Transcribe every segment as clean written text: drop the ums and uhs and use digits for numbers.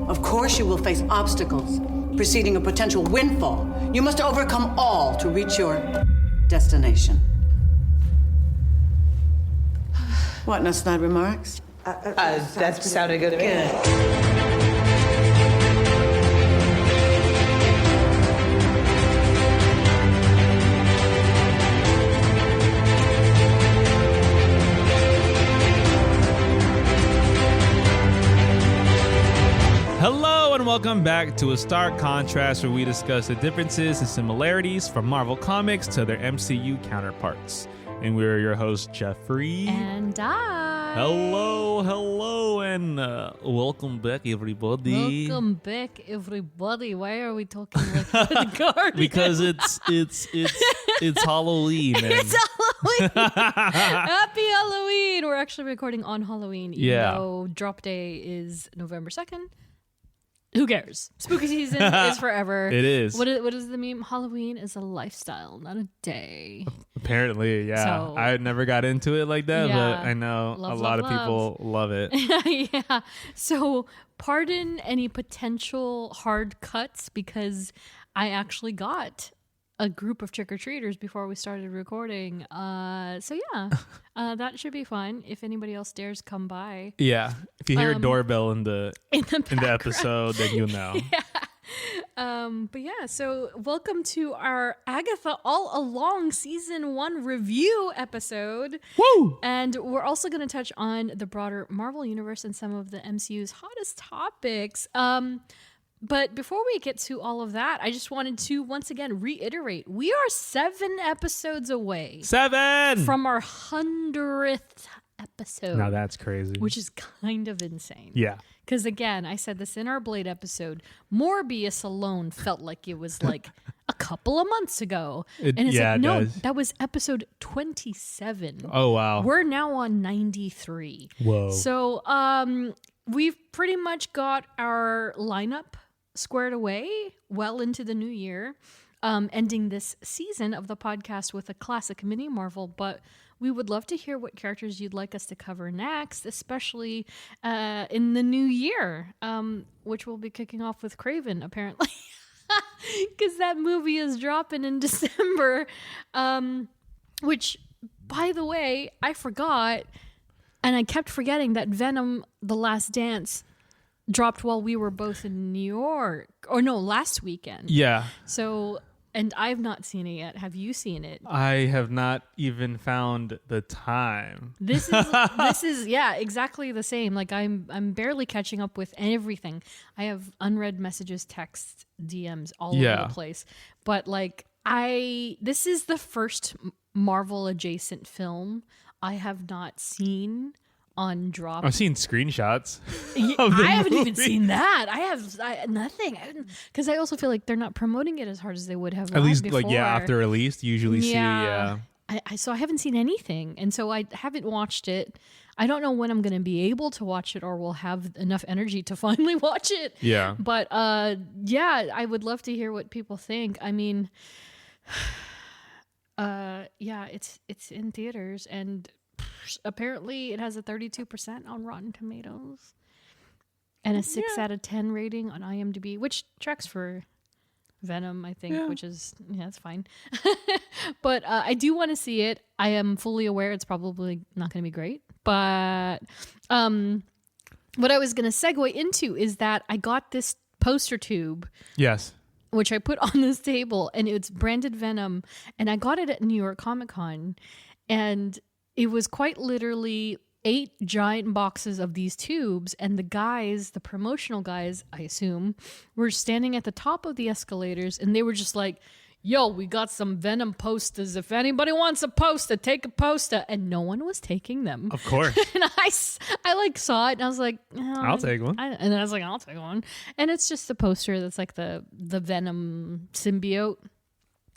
Of course you will face obstacles, preceding a potential windfall. You must overcome all to reach your destination. What, no snide remarks? That sounded good to me. Good. Hello and welcome back to A Stark Contrast, where we discuss the differences and similarities from Marvel Comics to their MCU counterparts. And we're your hosts, Geoffrey and Dai. Hello, and welcome back, everybody. Welcome back, everybody. Why are we talking like the Guardian? Because it's Halloween. It's Halloween. Happy Halloween. We're actually recording on Halloween, even though drop day is November 2nd. Who cares? Spooky season is forever. It is. What is the meme? Halloween is a lifestyle, not a day. Apparently, yeah. So, I never got into it like that, but I know a lot of people love it. Yeah. So pardon any potential hard cuts because I actually got a group of trick-or-treaters before we started recording. So yeah, that should be fun. If anybody else dares come by. Yeah. If you hear a doorbell in the episode, then you'll know. Yeah. But yeah, so welcome to our Agatha All Along Season 1 review episode. Woo! And we're also going to touch on the broader Marvel Universe and some of the MCU's hottest topics. But before we get to all of that, I just wanted to once again reiterate, we are 7 episodes away. 7! From our 100th episode. Now that's crazy. Which is kind of insane. Yeah. Because again, I said this in our Blade episode, Morbius alone felt like it was like a couple of months ago. That was episode 27. Oh, wow. We're now on 93. Whoa. So we've pretty much got our lineup squared away well into the new year, ending this season of the podcast with a classic mini Marvel, but we would love to hear what characters you'd like us to cover next, especially in the new year, which we'll be kicking off with Kraven, apparently, because that movie is dropping in December, which, by the way, I forgot, and I kept forgetting that Venom: The Last Dance dropped while we were both in New York. Or no, last weekend. Yeah. So, and I've not seen it yet. Have you seen it? I have not even found the time. This is yeah, exactly the same. Like I'm barely catching up with everything. I have unread messages, texts, DMs all over the place. But like this is the first Marvel adjacent film I have not seen on drop. I've seen screenshots. I haven't even seen that. I have nothing, because I also feel like they're not promoting it as hard as they would have. At least, before. After release, you usually see. Yeah. So I haven't seen anything, and so I haven't watched it. I don't know when I'm going to be able to watch it, or will have enough energy to finally watch it. Yeah. But I would love to hear what people think. I mean, it's in theaters, and apparently it has a 32% on Rotten Tomatoes and a 6 out of 10 rating on IMDb, which tracks for Venom, I think, which is, that's fine. But I do want to see it. I am fully aware it's probably not going to be great. But what I was going to segue into is that I got this poster tube. Yes. Which I put on this table, and it's branded Venom, and I got it at New York Comic Con, and it was quite literally 8 giant boxes of these tubes, and the promotional guys, I assume, were standing at the top of the escalators, and they were just like, yo, we got some Venom posters. If anybody wants a poster, take a poster. And no one was taking them. Of course. And I like saw it, and I was like, I'll take one. And then I was like, I'll take one. And it's just the poster that's like the Venom symbiote.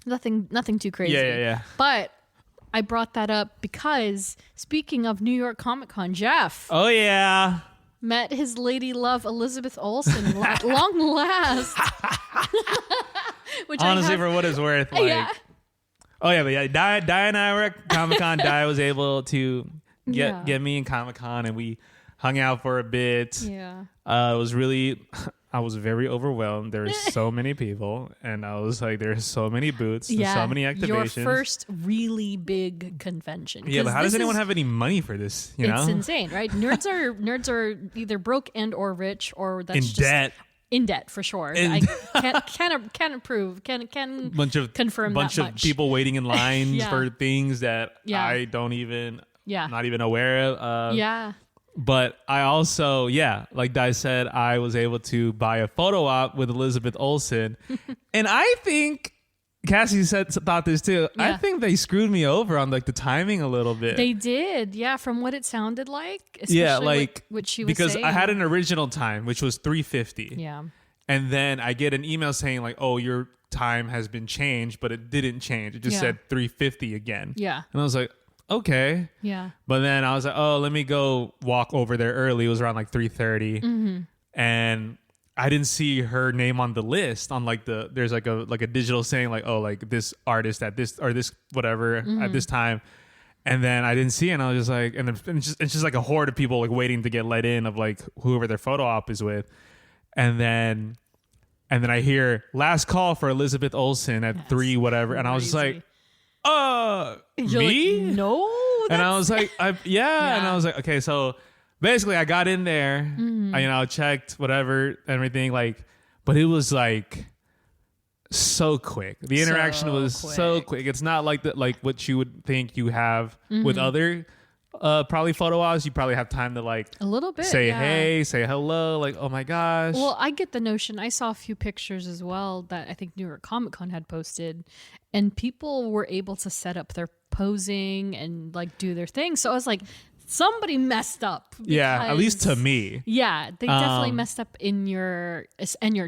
Nothing too crazy. Yeah. But I brought that up because, speaking of New York Comic Con, Jeff. Oh, yeah. Met his lady love, Elizabeth Olsen, at long last. Which honestly, for what it's worth, like, oh yeah, but yeah, Dai and I were at Comic Con. Dai was able to get me in Comic Con, and we hung out for a bit. Yeah. It was really, I was very overwhelmed. There were so many people, and I was like, there's so many booths, and so many activations. Your first really big convention. Yeah, but how does anyone have any money for this? You know, it's insane, right? Nerds are either broke and or rich, or that's in just debt. In debt for sure. I can't approve. Can confirm bunch that of much. people waiting in lines for things that I don't even. Yeah. Not even aware of. Yeah. But I also, like Dai said, I was able to buy a photo op with Elizabeth Olsen. And I think, Cassie thought this too, I think they screwed me over on like the timing a little bit. They did, yeah, from what it sounded like. Especially what she was saying. Because I had an original time, which was 3:50. Yeah. And then I get an email saying like, oh, your time has been changed, but it didn't change. It just said 3:50 again. Yeah. And I was like, okay. Yeah. But then I was like, oh, let me go walk over there early. It was around like 3:30. Mm-hmm. And I didn't see her name on the list on like there's like a digital saying like, oh, like this artist at this or this whatever at this time. And then I didn't see it, and I was just like, and it's just like a horde of people like waiting to get let in of like whoever their photo op is with. And then I hear last call for Elizabeth Olsen at 3 whatever. And I was just like, You're me? like, no. And I was like, yeah. And I was like, okay, so basically I got in there, I checked whatever, everything, like, but it was like so quick. The interaction was so quick. It's not like what you would think you have with other probably photo ops. You probably have time to like a little bit say hey, say hello, like, oh my gosh. Well, I get the notion. I saw a few pictures as well that I think New York Comic Con had posted, and people were able to set up their posing and like do their thing. So I was like, somebody messed up. Yeah, at least to me. Yeah, they definitely messed up in your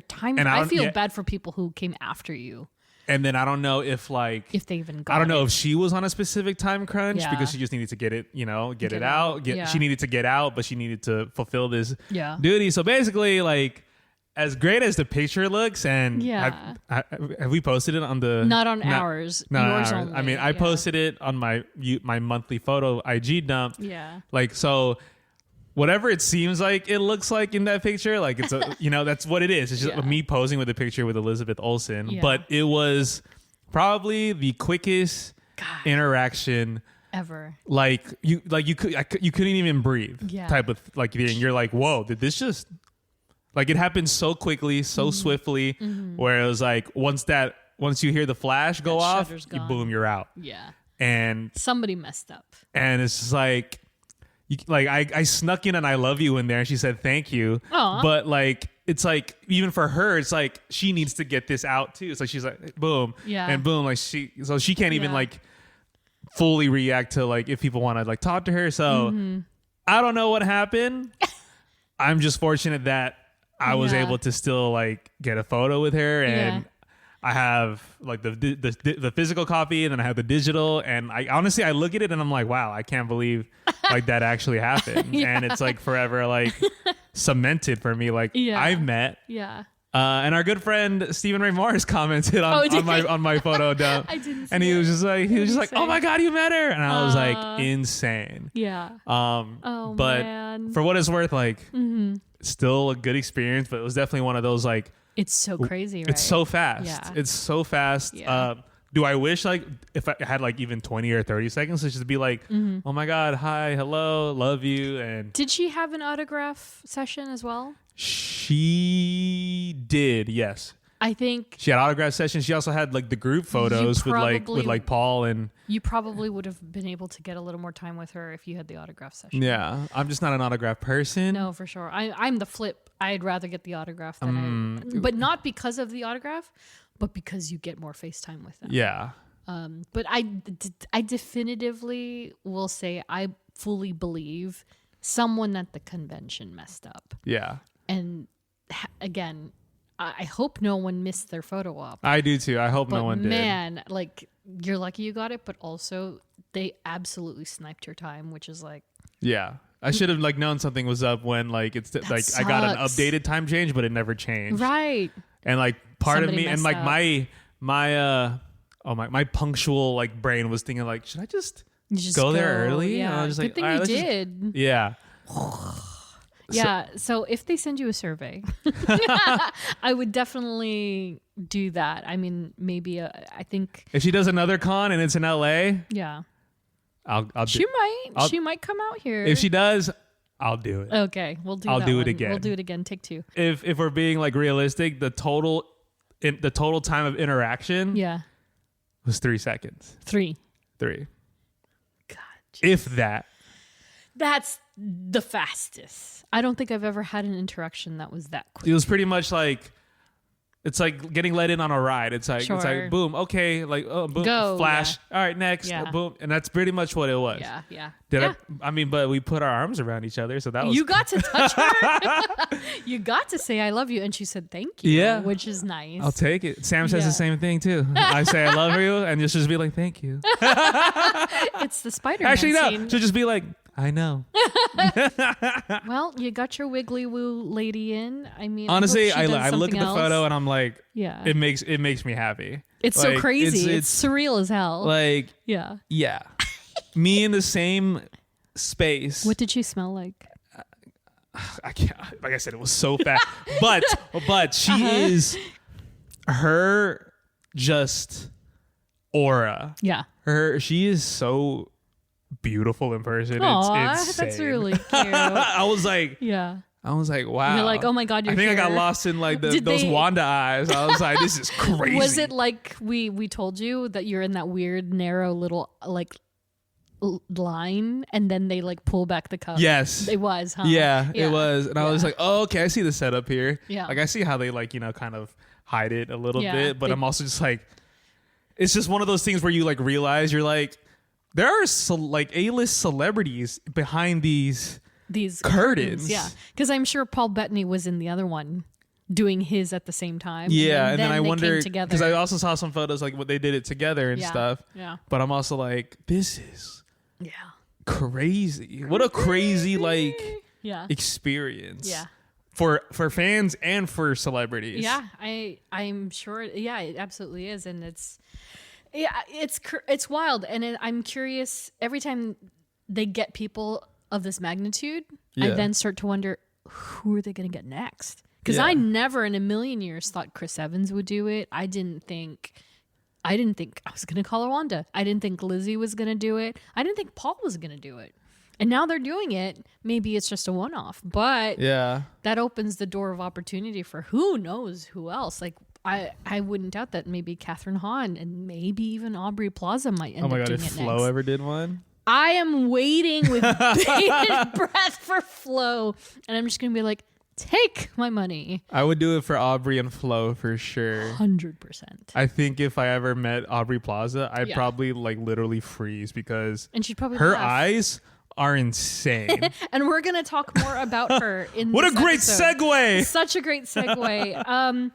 time. And I feel bad for people who came after you. And then I don't know if they even got I don't know it. if she was on a specific time crunch because she just needed to get it, get it out. She needed to get out, but she needed to fulfill this duty. So basically, like, as great as the picture looks, and have we posted it on the not on ours, yours only. I mean, I posted it on my monthly photo IG dump. Yeah, like, so whatever it seems like it looks like in that picture, like it's a that's what it is. It's just me posing with a picture with Elizabeth Olsen. Yeah. But it was probably the quickest interaction ever. Like you couldn't even breathe. Type of like thing. You're like, whoa, did this just like it happened so quickly, so swiftly, where it was like once you hear the flash go off, boom, you're out. Yeah. And somebody messed up. And it's just like I snuck in and I love you in there, and she said thank you. Aww. But like it's like even for her, it's like she needs to get this out too. It's like she's like boom, and boom, like she can't even like fully react to like if people want to like talk to her. So I don't know what happened. I'm just fortunate that I was able to still like get a photo with her, and I have like the physical copy, and then I have the digital, and I honestly I look at it and I'm like, wow, I can't believe like that actually happened. And it's like forever like cemented for me. Like I've met. Yeah. And our good friend Stephen Ray Morris commented on my photo dump. I didn't see and he was just like, oh my God, you met her. And I was like, insane. Yeah. But man. For what it's worth, like still a good experience, but it was definitely one of those like, it's so crazy, right? It's so fast. Yeah. It's so fast. Yeah. Do I wish like if I had like even 20 or 30 seconds to just be like, oh my God, hi, hello, love you. And did she have an autograph session as well? She did, yes. I think she had autograph sessions. She also had like the group photos with Paul, and you probably would have been able to get a little more time with her if you had the autograph session. Yeah, I'm just not an autograph person. No, for sure. I'm the flip. I'd rather get the autograph than but not because of the autograph, but because you get more FaceTime with them. Yeah. But I definitively will say I fully believe someone at the convention messed up. Yeah. And again, I hope no one missed their photo op. I do too. I hope no one did. Man, like you're lucky you got it, but also they absolutely sniped your time, which is like. Yeah, I should have like known something was up when like it's like sucks. I got an updated time change, but it never changed. Right. And like part of me and like my punctual like brain was thinking like, should I just go there early? Yeah. And I was just good thing you did. Yeah. Yeah. So if they send you a survey, I would definitely do that. I mean, maybe I think if she does another con and it's in LA, yeah, she she might come out here. If she does, I'll do it. Okay, we'll do. I'll that do one. it again. We'll do it again. Take 2. If we're being like realistic, the total time of interaction, was 3 seconds. 3. God, geez. if that. That's the fastest. I don't think I've ever had an interaction that was that quick. It was pretty much like, it's like getting let in on a ride. It's like Sure. it's like boom, okay, like boom, Go, flash. All right, next, boom, and that's pretty much what it was. Yeah. I mean, but we put our arms around each other, so that was. You got to touch her. You got to say I love you, and she said thank you. Yeah, which is nice. I'll take it. Sam says the same thing too. I say I love you, and just be like thank you. It's the Spider-Man Actually, no. scene. She'll just be like, I know. Well, you got your wiggly woo lady in. I mean, honestly, I look at the else. photo and I'm like, yeah, it makes me happy. It's like, so crazy. It's surreal as hell. Like, yeah. Me in the same space. What did she smell like? I can't. Like I said, it was so fast. but she is her just aura. Yeah. She is so beautiful in person. Aww, it's insane. That's really cute. I was like, wow. You're like, oh my God, you're I think here. I got lost in like those Wanda eyes. I was like, this is crazy. Was it like we told you that you're in that weird narrow little like line and then they like pull back the cup? Yes. It was, huh? Yeah, it was. And I was like, oh, okay, I see the setup here. Yeah. Like I see how they like, kind of hide it a little bit, but I'm also just like, it's just one of those things where you like realize you're like, there are like A-list celebrities behind these curtains. Yeah, because I'm sure Paul Bettany was in the other one doing his at the same time. Yeah, and then I wonder, because I also saw some photos like what they did it together and stuff. Yeah, but I'm also like, this is crazy. What a crazy like experience. Yeah. For fans and for celebrities. Yeah, I'm sure. Yeah, it absolutely is, and it's wild, and I'm curious every time they get people of this magnitude. I then start to wonder who are they going to get next? Because I never in a million years thought Chris Evans would do it. I didn't think I was going to call her Wanda. I didn't think Lizzie was going to do it. I didn't think Paul was going to do it. And now they're doing it. Maybe it's just a one-off, but that opens the door of opportunity for who knows who else. Like I wouldn't doubt that maybe Catherine Hahn and maybe even Aubrey Plaza might end up doing it next. Oh my God, if Flo ever did one? I am waiting with bated breath for Flo, and I'm just going to be like, take my money. I would do it for Aubrey and Flo for sure. 100%. I think if I ever met Aubrey Plaza, I'd probably like literally freeze because and she'd probably her laugh. Eyes are insane. And we're going to talk more about her in what this a great episode. segue. Such a great segue.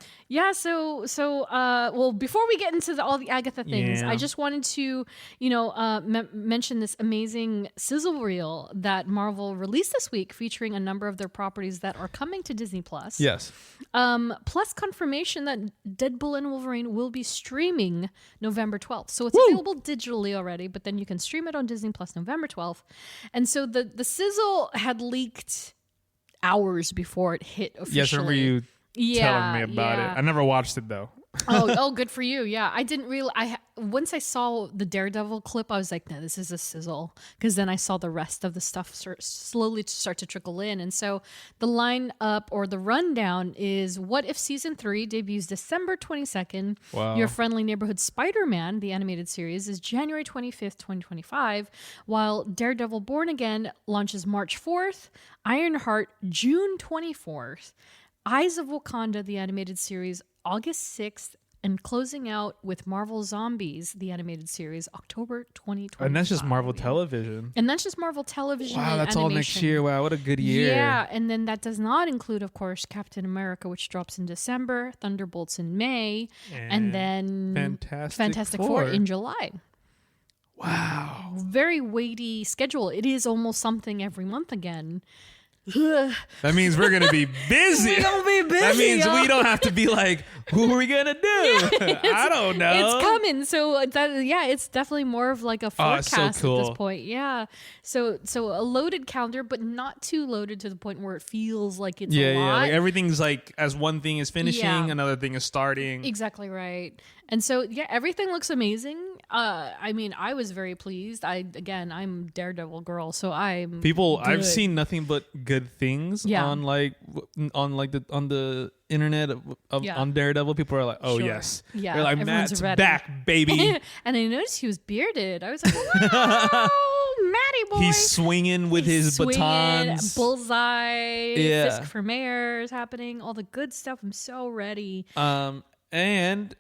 Well, before we get into all the Agatha things, I just wanted to, mention this amazing sizzle reel that Marvel released this week featuring a number of their properties that are coming to Disney+. Yes. Plus confirmation that Deadpool and Wolverine will be streaming November 12th. So it's available digitally already, but then you can stream it on Disney+ November 12th. And so the sizzle had leaked hours before it hit officially. Yes, I remember you telling me about it. I never watched it though. Good for you. Yeah, I didn't realize. Once I saw the Daredevil clip, I was like, no, this is a sizzle. Because then I saw the rest of the stuff slowly start to trickle in. And so the lineup or the rundown is What If Season 3 debuts December 22nd. Wow. Your Friendly Neighborhood Spider-Man, the animated series, is January 25th, 2025. While Daredevil Born Again launches March 4th. Ironheart, June 24th. Eyes of Wakanda, the animated series, August 6th, and closing out with Marvel Zombies, the animated series, October 2025. And that's just Marvel Television. Wow, that's all next year. Wow, what a good year. Yeah, and then that does not include, of course, Captain America, which drops in December, Thunderbolts in May, and then Fantastic Four in July. Wow. Very weighty schedule. It is almost something every month again. That means we're gonna be busy. We're gonna be busy. That means y'all. we don't have to be like, who are we gonna do? I don't know. It's coming. So it's definitely more of like a forecast so cool. at this point. Yeah. So a loaded calendar, but not too loaded to the point where it feels like it's a lot. Yeah. Like everything's like as one thing is finishing, Yeah. another thing is starting. Exactly right. And so everything looks amazing. I mean, I was very pleased. I'm Daredevil girl, so I'm I've good. seen nothing but good things on the internet on Daredevil. People are like, oh Sure. yes, Yeah, they're like, everyone's Matt's ready. back, baby. And I noticed he was bearded. I was like, wow, Matty boy. He's swinging with his swinging, batons. Bullseye, Yeah. Fisk for Mayor is happening. All the good stuff. I'm so ready. And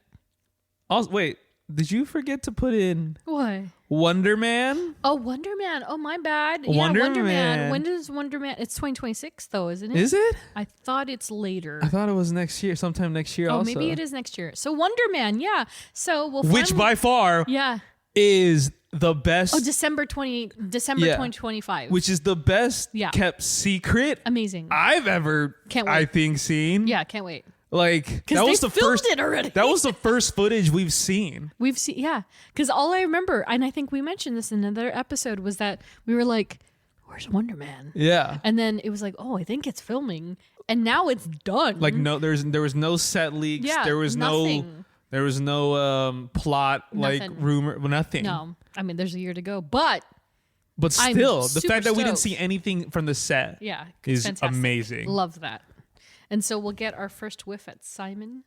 also, wait, did you forget to put in What? Wonder Man? Oh, Wonder Man. Oh, my bad. Wonder Wonder Man. Man. When does Wonder Man? It's 2026 though, isn't it? Is it? I thought it's later. I thought it was next year, sometime next year. Oh, also, maybe it is next year. So Wonder Man, yeah. So we'll which finally- by far yeah. is the best. Oh, December 2025. Which is the best Yeah. kept secret Amazing. I've ever, Can't wait. I think, seen. Yeah, can't wait. Like that they was the filmed first. it already. That was the first footage we've seen. We've seen, yeah. Because all I remember, and I think we mentioned this in another episode, was that we were like, "Where's Wonder Man?" Yeah. And then it was like, "Oh, I think it's filming," and now it's done. Like no, there was no set leaks. Yeah, there was nothing. no plot like Nothing. rumor. Nothing. No, I mean, there's a year to go, but But I'm still, the super fact that we didn't stoked. see anything from the set, yeah, it's is fantastic. amazing. Love that. And so we'll get our first whiff at Simon,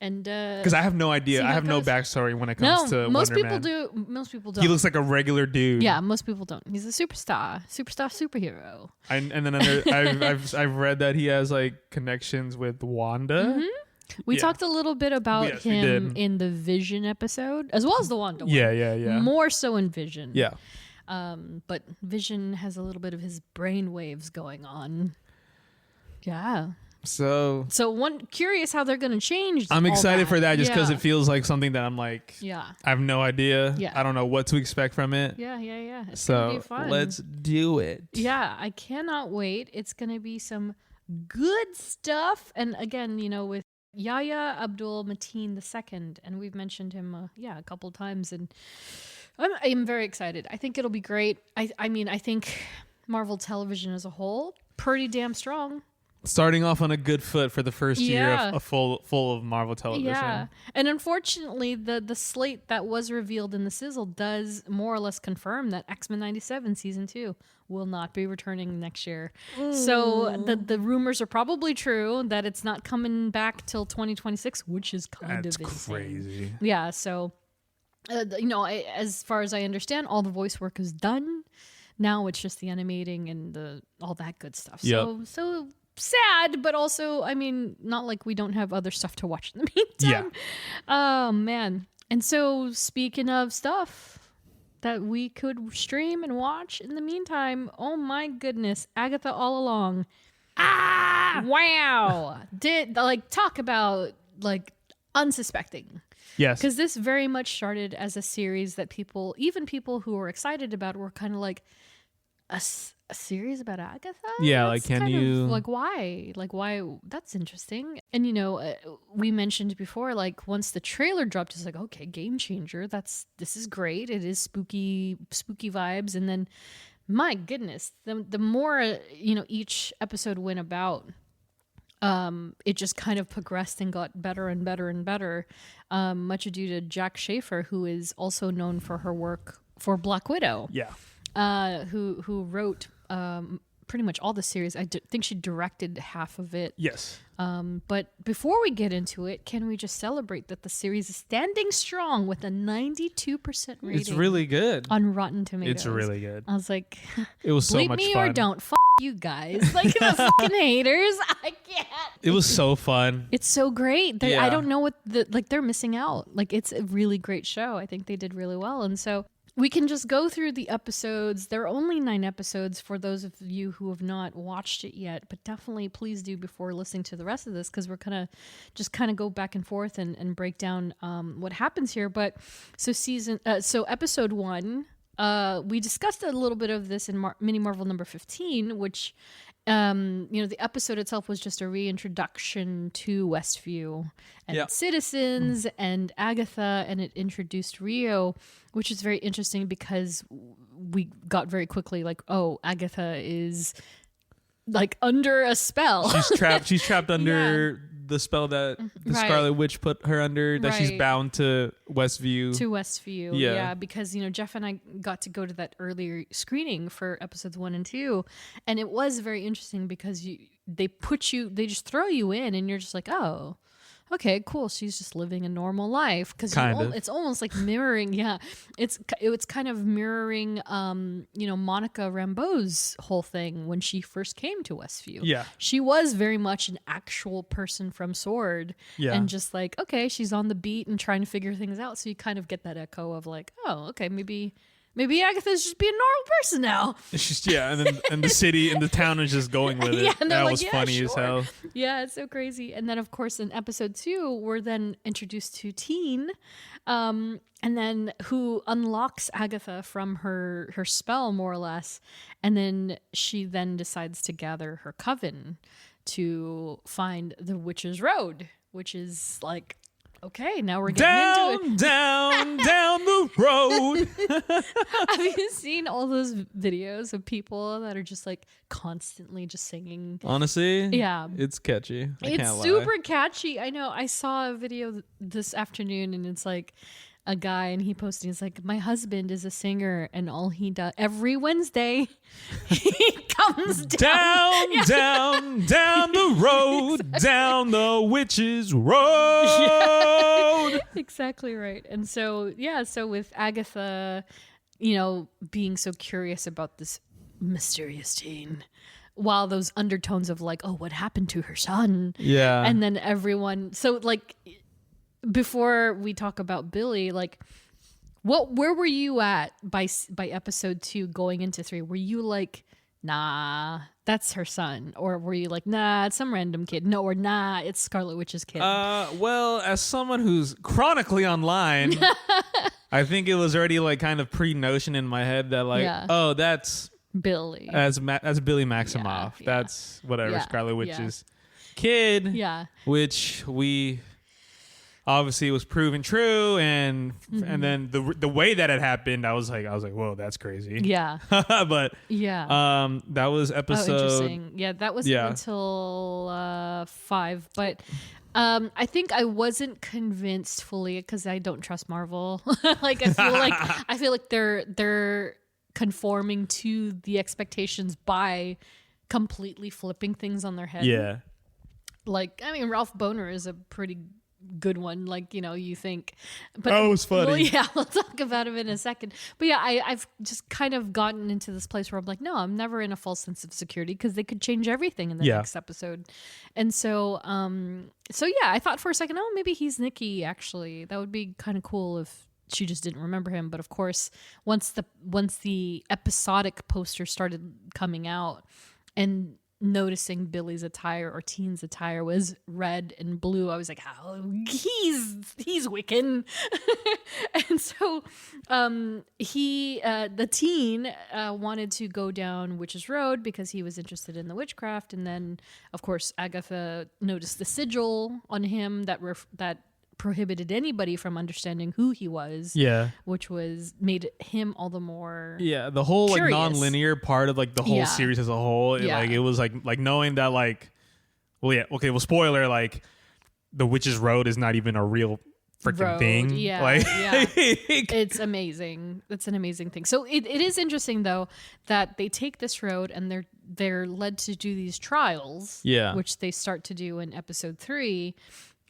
and Because I have no idea. see I how have it no goes. backstory when it no, comes to most Wonder people Man. do. Most people don't. He looks like a regular dude. Yeah, most people don't. He's a superhero. And then I've read that he has like connections with Wanda. We Yeah. talked a little bit about Yes, we him did. in the Vision episode, as well as the Wanda one. Yeah. More so in Vision. Yeah. But Vision has a little bit of his brain waves going on. Yeah. So Curious how they're going to change. I'm all excited for that just because Yeah. it feels like something that I'm like, Yeah. I have no idea. Yeah. I don't know what to expect from it. Yeah. It's gonna So be fun. let's do it. Yeah, I cannot wait. It's going to be some good stuff. And again, with Yahya Abdul Mateen II, and we've mentioned him, a couple times, and I'm very excited. I think it'll be great. I mean, I think Marvel Television as a whole, pretty damn strong. Starting off on a good foot for the first year Yeah. of full of Marvel Television. Yeah, and unfortunately, the slate that was revealed in the sizzle does more or less confirm that X-Men 97 season 2 will not be returning next year. So the rumors are probably true that it's not coming back till 2026, which is kind That's of insane. crazy. Yeah, so as far as I understand, all the voice work is done. Now it's just the animating and all that good stuff. Yep. So sad, but also, I mean, not like we don't have other stuff to watch in the meantime. Yeah. Oh man. And so speaking of stuff that we could stream and watch in the meantime, oh my goodness, Agatha All Along. Wow. Talk about unsuspecting. Yes. Because this very much started as a series that even people who were excited about were kind of like, a series about Agatha? Yeah, That's can kind of, you... why? Why? That's interesting. And, we mentioned before, once the trailer dropped, it's like, okay, game changer. This is great. It is spooky vibes. And then, my goodness, the more, each episode went about, it just kind of progressed and got better and better and better, much due to Jack Schaefer, who is also known for her work for Black Widow. Yeah. Who wrote pretty much all the series. I think she directed half of it. Yes. But before we get into it, can we just celebrate that the series is standing strong with a 92% rating? It's really good. On Rotten Tomatoes. It's really good. I was like, It was so bleep much me fun. or don't. You guys. The fucking haters. I can't. It was so fun. It's so great. Yeah. I don't know what they're missing out. It's a really great show. I think they did really well. And so we can just go through the episodes. There are only 9 episodes for those of you who have not watched it yet, but definitely please do before listening to the rest of this, because we're going to just kind of go back and forth and break down what happens here. But so episode 1, we discussed a little bit of this in Mini Marvel number 15, which the episode itself was just a reintroduction to Westview and its citizens and Agatha, and it introduced Rio, which is very interesting because we got very quickly like, oh, Agatha is like under a spell. She's trapped under the spell that the Scarlet Witch put her under, that she's bound to Westview. Yeah, because Geoff and I got to go to that earlier screening for episodes 1 and 2, and it was very interesting because they just throw you in and you're just like, oh, okay, cool. She's just living a normal life, because it's almost like mirroring. Yeah, it's kind of mirroring, Monica Rambeau's whole thing when she first came to Westview. Yeah, she was very much an actual person from Sword. Yeah, and just like, okay, she's on the beat and trying to figure things out. So you kind of get that echo of like, oh, okay, maybe Agatha's just being a normal person now. It's just and the city and the town is just going with it. And that was funny as hell. Yeah, it's so crazy. And then of course in episode 2, we're then introduced to Teen, and then who unlocks Agatha from her spell more or less, and then she then decides to gather her coven to find the Witch's Road, which is like, okay, now we're getting into it. Down the road. Have you seen all those videos of people that are just like constantly just singing? Honestly, yeah, it's catchy. It's super catchy. I know. I saw a video this afternoon, and it's like a guy, and he posted, he's like, my husband is a singer, and all he does every Wednesday, he comes down the road, exactly. Down the Witch's Road. Yeah, exactly right. And so with Agatha, being so curious about this mysterious teen, while those undertones of like, oh, what happened to her son? Yeah. And then everyone, so like, before we talk about Billy, like, where were you at by episode 2 going into 3? Were you like, nah, that's her son? Or were you like, nah, it's some random kid? No, or nah, it's Scarlet Witch's kid? Well, as someone who's chronically online, I think it was already like kind of pre-notion in my head that like, oh, that's Billy. That's Billy Maximoff. Yeah. That's whatever, Scarlet Witch's kid. Yeah. Which we... obviously it was proven true, and then the way that it happened, I was like, whoa, that's crazy. Yeah. But that was episode. Oh, interesting. Yeah, that was until 5, but I think I wasn't convinced fully because I don't trust Marvel. Like I feel like they're conforming to the expectations by completely flipping things on their head. Yeah. Like, I mean, Ralph Bohner is a pretty good one, like, you think, but it was funny. Well, we'll talk about him in a second. But yeah, I've just kind of gotten into this place where I'm like, no, I'm never in a false sense of security because they could change everything in the next episode. And so I thought for a second, oh, maybe he's Nikki. Actually, that would be kind of cool if she just didn't remember him. But of course, once the episodic poster started coming out and noticing Billy's attire or Teen's attire was red and blue, I was like, oh, he's Wiccan. And so the Teen wanted to go down Witch's Road because he was interested in the witchcraft. And then of course Agatha noticed the sigil on him that prohibited anybody from understanding who he was. Yeah. Which made him all the more the whole curious. Like non-linear part of like the whole series as a whole. It was like knowing that like, spoiler, like the Witch's Road is not even a real freaking thing. It's amazing. It's an amazing thing. So it is interesting though that they take this road and they're led to do these trials, which they start to do in episode 3,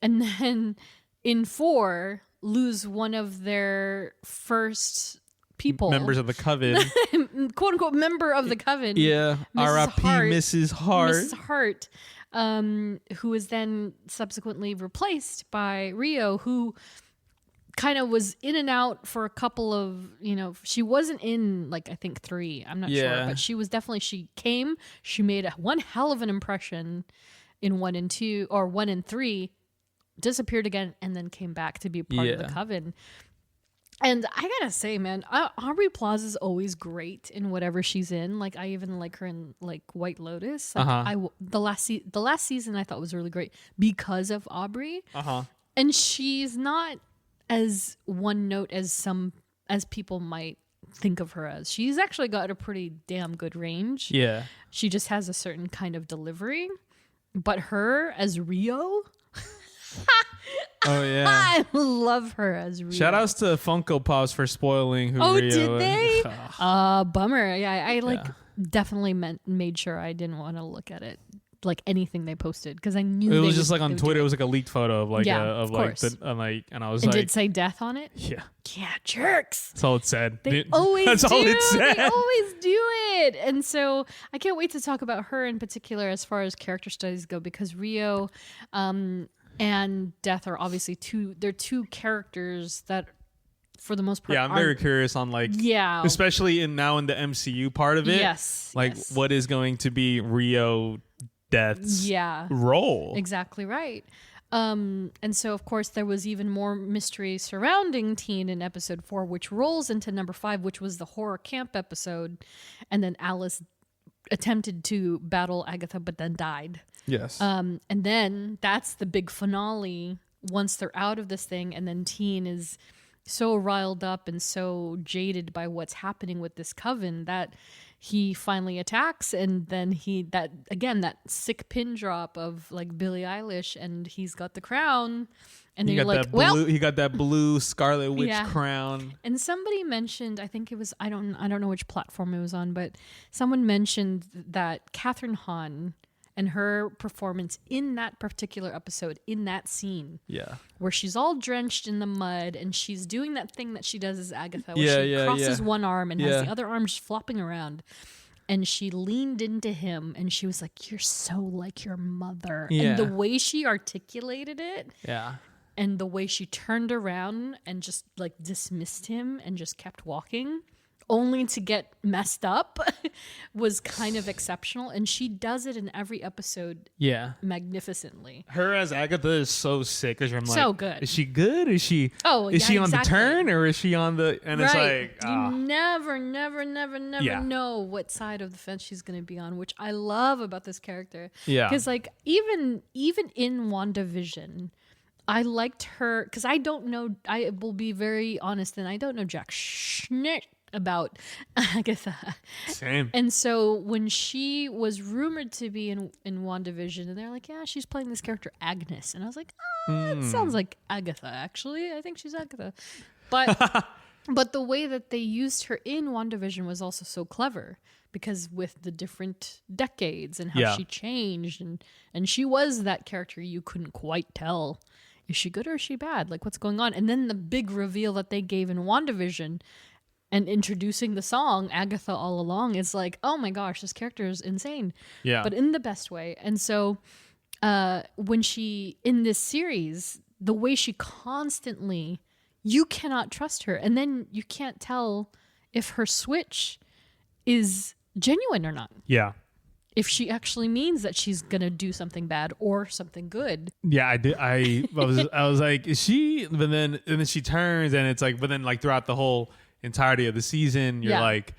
and then in 4 lose one of their first people, members of the coven, quote unquote member of the coven. Yeah, R.I.P. Mrs. Hart, who is then subsequently replaced by Rio, who kind of was in and out for a couple of, she wasn't in like I think 3. I'm not sure, but she was definitely. She came. She made one hell of an impression in 1 and 2 or 1 and 3. Disappeared again and then came back to be part of the coven. And I gotta say, man, Aubrey Plaza is always great in whatever she's in. Like, I even like her in like White Lotus. Like, the last season I thought was really great because of Aubrey. And she's not as one note as people might think of her as. She's actually got a pretty damn good range. Yeah, she just has a certain kind of delivery. But her as Rio. Oh yeah, I love her as Rio. Shout outs to Funko Pops for spoiling who Rio is. Did they? Bummer. Yeah, I definitely made sure I didn't want to look at it, like anything they posted, because I knew it was just like on Twitter. It was like a leaked photo of like and I was like, did it say death on it? Yeah, jerks. That's all it said. They always That's do. all it said. They always do it, and so I can't wait to talk about her in particular as far as character studies go, because Rio, and Death are obviously two characters that, for the most part, I'm very curious on especially in the MCU part of it. Yes. What is going to be Rio Death's role? Exactly right. And so, of course, there was even more mystery surrounding Teen in episode 4, which rolls into number 5, which was the horror camp episode. And then Alice attempted to battle Agatha, but then died. Yes. And then that's the big finale once they're out of this thing. And then Teen is so riled up and so jaded by what's happening with this coven that he finally attacks. And then that sick pin drop of like Billie Eilish, and he's got the crown. And then you're like, he got that blue Scarlet Witch crown. And somebody mentioned, I think it was, I don't know which platform it was on, but someone mentioned that Catherine Hahn and her performance in that particular episode, in that scene, where she's all drenched in the mud and she's doing that thing that she does as Agatha, where she crosses one arm and has the other arm just flopping around. And she leaned into him and she was like, "You're so like your mother." And the way she articulated it, and the way she turned around and just like dismissed him and just kept walking, only to get messed up, was kind of exceptional. And she does it in every episode magnificently. Her as Agatha is so sick, because I'm like, so good. Is she good? Is she on the turn, or is she on the, and it's like, you never know what side of the fence she's going to be on, which I love about this character. Because like even in WandaVision, I liked her, because I don't know, I will be very honest, and I don't know jack schnick about Agatha. Same. And so when she was rumored to be in WandaVision, and they're like, yeah, she's playing this character Agnes, and I was like, it sounds like Agatha, actually. I think she's Agatha. But but the way that they used her in WandaVision was also so clever, because with the different decades and how she changed, and she was that character you couldn't quite tell, is she good or is she bad? Like, what's going on? And then the big reveal that they gave in WandaVision, and introducing the song Agatha All Along, is like, oh my gosh, this character is insane. Yeah. But in the best way. And so when she, in this series, the way she constantly, you cannot trust her. And then you can't tell if her switch is genuine or not. Yeah. If she actually means that she's going to do something bad or something good. Yeah, I did. I was like, is she? But then she turns, and it's like, but then like throughout the whole entirety of the season, you're like,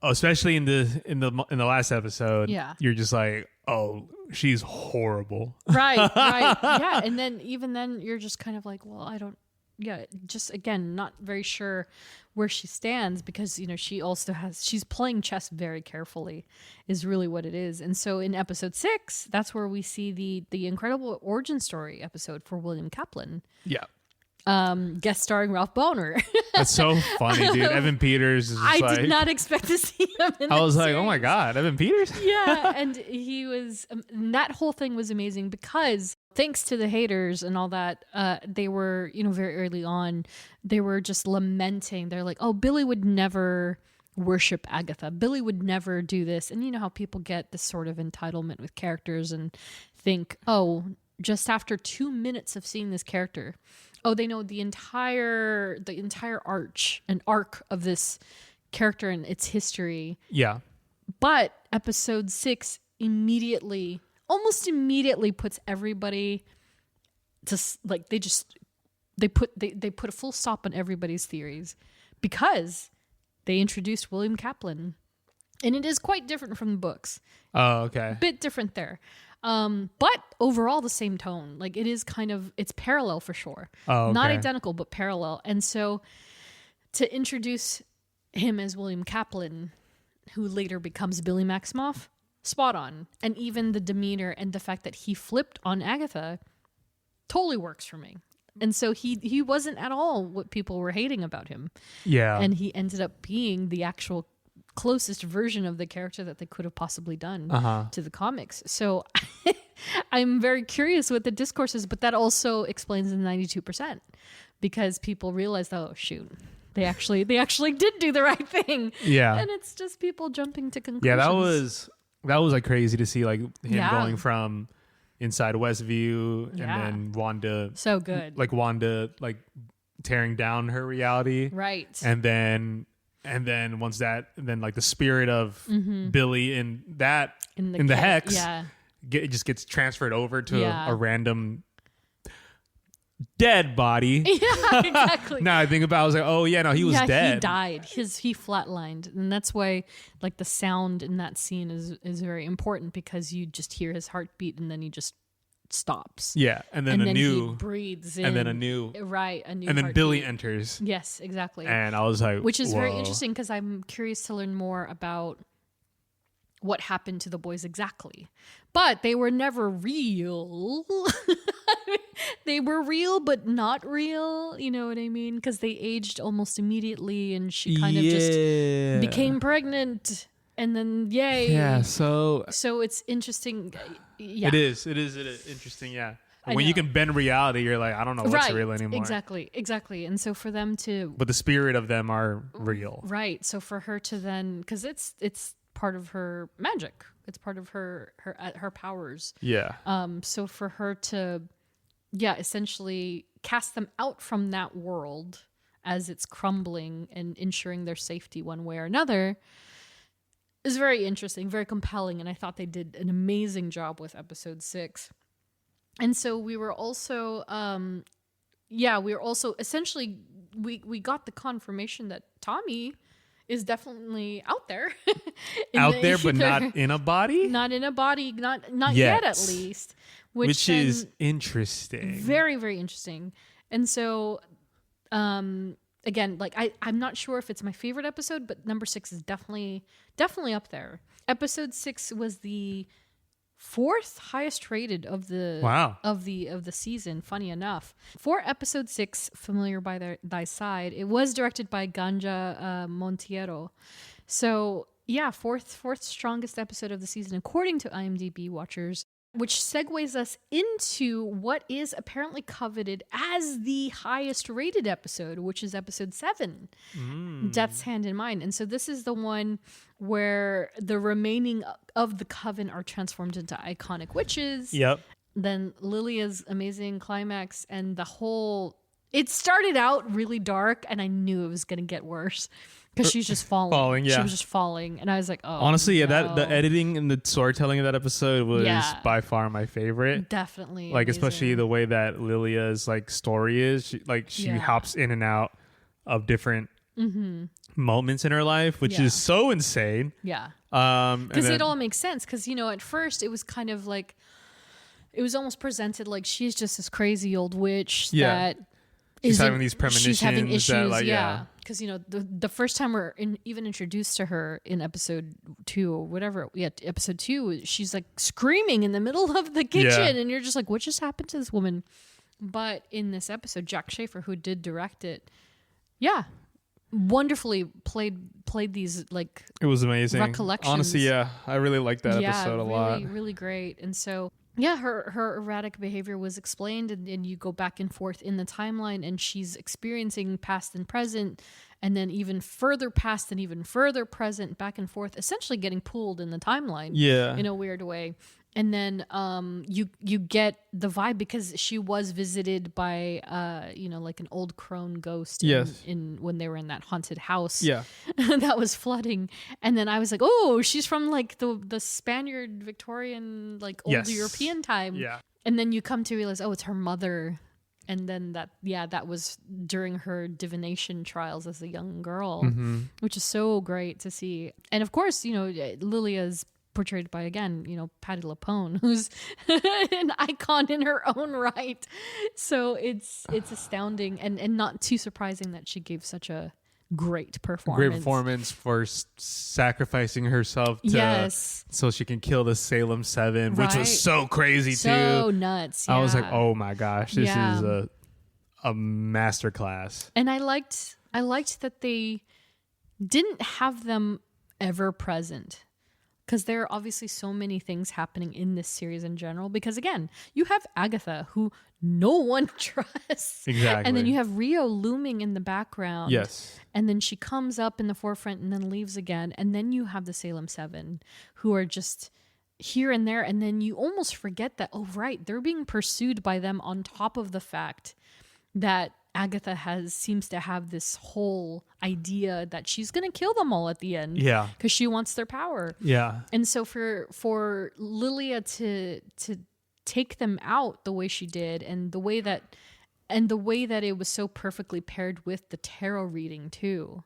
especially in the last episode, you're just like, oh, she's horrible. Right. Yeah. And then even then you're just kind of like, well, I don't, just again, not very sure where she stands, because, you know, she's playing chess very carefully is really what it is. And so in episode 6, that's where we see the incredible origin story episode for William Kaplan. Yeah. Guest starring Ralph Boner. That's so funny, dude. Evan Peters is just did not expect to see him in I was like, series. oh my God, Evan Peters? Yeah, and he was, that whole thing was amazing, because thanks to the haters and all that, they were, you know, very early on, they were just lamenting. They're like, oh, Billy would never worship Agatha. Billy would never do this. And you know how people get this sort of entitlement with characters and think, oh, just after 2 minutes of seeing this character, oh, they know the entire arc of this character and its history. Yeah. But episode 6 almost immediately puts everybody to, like, they put a full stop on everybody's theories because they introduced William Kaplan, and it is quite different from the books. Oh, okay. Bit different there. But overall the same tone. Like it is it's parallel for sure. Oh, okay. Not identical, but parallel. And so to introduce him as William Kaplan, who later becomes Billy Maximoff, spot on. And even the demeanor and the fact that he flipped on Agatha totally works for me. And so he wasn't at all what people were hating about him. Yeah. And he ended up being the actual closest version of the character that they could have possibly done to the comics. So I'm very curious what the discourse is, but that also explains the 92% because people realized, oh shoot, they actually did do the right thing. Yeah. And it's just people jumping to conclusions. Yeah, that was like crazy to see, like him going from inside Westview and then Wanda. So good. Like Wanda like tearing down her reality. Right. And then once that, then like the spirit of Billy in the hex it just gets transferred over to a random dead body. Yeah, exactly. Now I think about it, I was like, oh yeah, no, he was dead. He died. He flatlined. And that's why like the sound in that scene is very important because you just hear his heartbeat and then he just stops. Yeah. And then he breathes in. And then a new and then heartbeat. Billy enters. Yes, exactly. And I was like, which is very whoa. interesting because I'm curious to learn more about what happened to the boys exactly. But they were never real. They were real, but not real. You know what I mean? Because they aged almost immediately and she kind of just became pregnant. And then, yay. Yeah, so it's interesting. Yeah. It is interesting, yeah. When you can bend reality, you're like, I don't know what's real anymore. Exactly. And so for them to... But the spirit of them are real. Right. So for her to then... Because it's part of her magic. It's part of her powers. Yeah. So for her to, essentially cast them out from that world as it's crumbling and ensuring their safety one way or another is very interesting, very compelling. And I thought they did an amazing job with episode 6. And so we were also, essentially, we got the confirmation that Tommy is definitely out there. But not in a body? Not in a body, not yet at least. Which is interesting. Very, very interesting. And so, again, like I'm not sure if it's my favorite episode, but number 6 is definitely up there. Episode 6 was the 4th highest rated of the season, funny enough. For episode 6, Familiar by Thy Side, it was directed by Ganja Montiero. So fourth strongest episode of the season according to IMDb watchers, which segues us into what is apparently coveted as the highest rated episode, which is episode 7, Death's Hand in Mine. And so this is the one where the remaining of the coven are transformed into iconic witches. Yep. Then Lilia's amazing climax and it started out really dark and I knew it was going to get worse. Because she's just falling. She was just falling. And I was like, oh. Honestly, no. The editing and the storytelling of that episode was by far my favorite. Definitely. Like, amazing. especially the way that Lilia's like story is. She hops in and out of different moments in her life, which is so insane. Yeah. Because it all makes sense. Because, at first it was kind of like, it was almost presented like she's just this crazy old witch that... She's having these premonitions. She's having issues, that, because the first time we're even introduced to her in episode 2 or whatever, episode 2, she's like screaming in the middle of the kitchen, and you're just like, what just happened to this woman? But in this episode, Jack Schaefer, who did direct it, wonderfully played these like it was amazing recollections. Honestly, I really liked that episode a lot. Really great, and so. Yeah, her erratic behavior was explained, and you go back and forth in the timeline, and she's experiencing past and present, and then even further past and even further present, back and forth, essentially getting pulled in the timeline in a weird way. And then you get the vibe because she was visited by like an old crone ghost in when they were in that haunted house that was flooding. And then I was like, oh, she's from like the Spaniard Victorian like old European time. And then you come to realize, oh, it's her mother And then that was during her divination trials as a young girl, which is so great to see. And of course, Lilia's portrayed by, again, Patti LuPone, who's an icon in her own right. So it's astounding and not too surprising that she gave such a great performance. Great performance for sacrificing herself so she can kill the Salem 7, which was so crazy too. So nuts. Yeah. I was like, oh my gosh, this is a masterclass. And I liked that they didn't have them ever present. Because there are obviously so many things happening in this series in general. Because again, you have Agatha, who no one trusts. Exactly. And then you have Rio looming in the background. Yes. And then she comes up in the forefront and then leaves again. And then you have the Salem 7, who are just here and there. And then you almost forget that, oh, right, they're being pursued by them on top of the fact that Agatha seems to have this whole idea that she's going to kill them all at the end. Yeah. Because she wants their power. Yeah. And so for Lilia to take them out the way she did, and the way that it was so perfectly paired with the tarot reading too.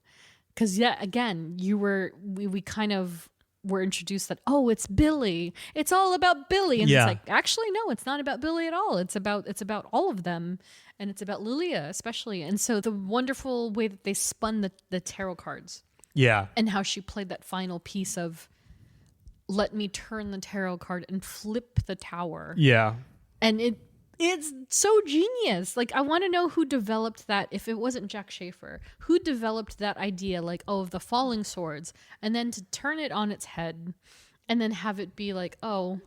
Because again, we kind of were introduced that, oh, it's Billy. It's all about Billy. And it's like, actually, no, it's not about Billy at all. It's about all of them. And it's about Lilia especially. And so the wonderful way that they spun the tarot cards. Yeah. And how she played that final piece of, let me turn the tarot card and flip the tower. Yeah. And it's so genius. Like, I want to know who developed that. If it wasn't Jack Schaefer, who developed that idea, like, of the falling swords, and then to turn it on its head and then have it be like, oh,